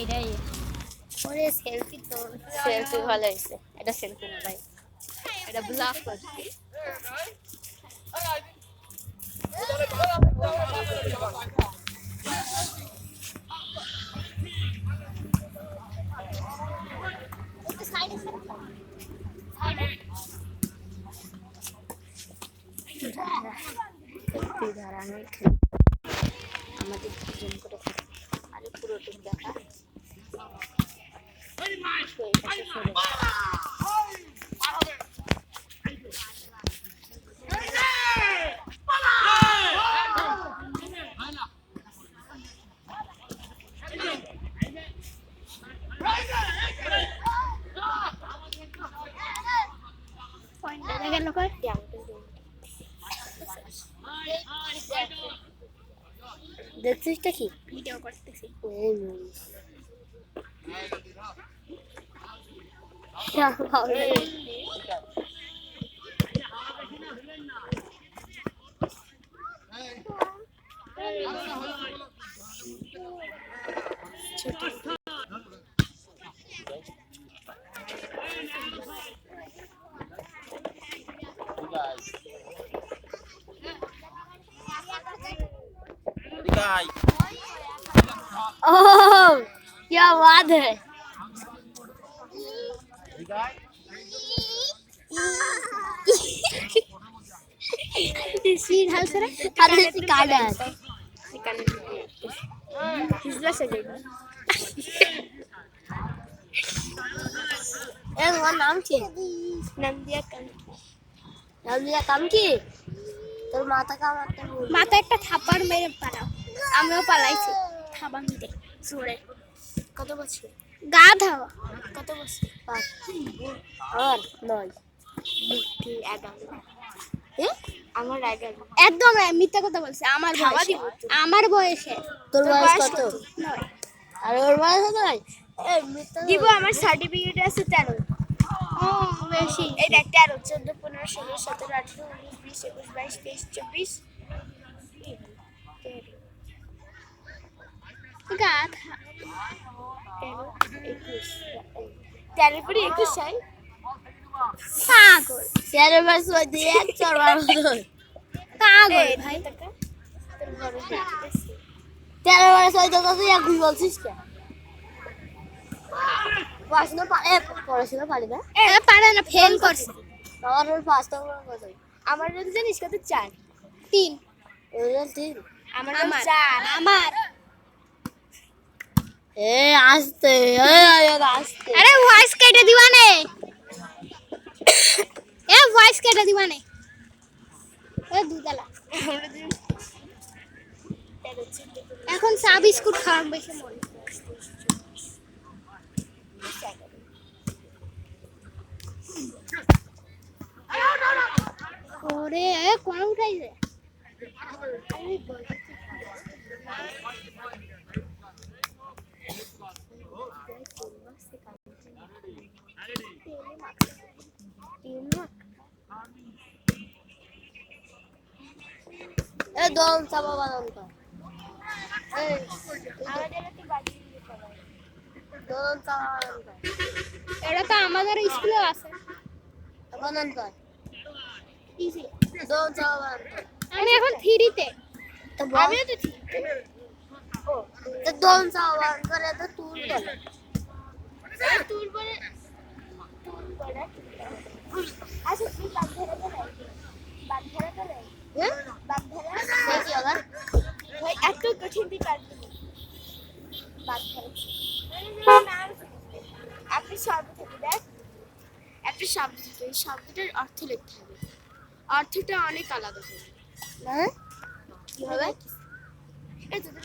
এটাই ওরে সেলফি তো সেলফি ভালো হয়েছে। এটা সেলফি না ভাই, এটা ব্লগ করছি। আমাদের জুম করে থাকে আরে পুরোটুক দেখা দেখছিস কি ভিডিও করতেছি ओह क्या बात है। नाम কি? नंदिया काम की তোর মাথা কামাতে মাথা একটা থাপার মেরে পালাও। আমিও পালাইছি থাবা মেরে জোরে। কত বছর? গাধা কত বছর? 5 আর 9 মুক্তি 11 আমার 11 একদম মিথ্যা কথা বলছে। আমার বয়সে তোর বয়স কত? 9 আর ওর বয়স কত? এই মিথ্যা দিব আমার সার্টিফিকেট আছে 13 ও বেশি এই দেখ 13 14 15 16 17 18 19 20 21 22 23 24 গাধা 13 পরে 21 চাই পাগল 13 মাস হয়ে দিয়ে এক চড়বার পাগল ভাই। তোর বড় হয়ে গেছে 13 মাস হয়ে তো তুই এখন বলছিস কেন? পড়াশোনা পারি না পারে না ফেল করছে। আমার ওর 5 নম্বর কত? আমার রোল জানিস কত? 4 3 ওর রোল 3 আমার 4 আমার এ আস্তে আস্তে আরে ভয়েস কেটে দিবানে এ ভয়েস কেটে দিবানে এ দুদালা এখন চা বিস্কুট খাওয়ার বেশি মন ওরে কোন উঠাইছে এ দম চাপা বাদাম কা এই দম চাপা বাদাম কা এটা তো আমাদের স্কুলে আছে বাদাম কা ইজি দম চাপা বাদাম কা আমি এখন 3 তে তো আমিও তো 3 ও তো দম চাপা বাদাম করে তো তুল বলে তুল বলে আচ্ছা তুই বাদ ধরে তো নাই বাদ ধরে সে কি আবার ভাই এত কঠিন দি পারবি বাদ ধরে আপনি শব্দ থেকে দেখ একটা শব্দ থেকে এই শব্দটার অর্থ লিখতে হবে। অর্থটা অনেক আলাদা হবে না কি হবে? এটা তোদের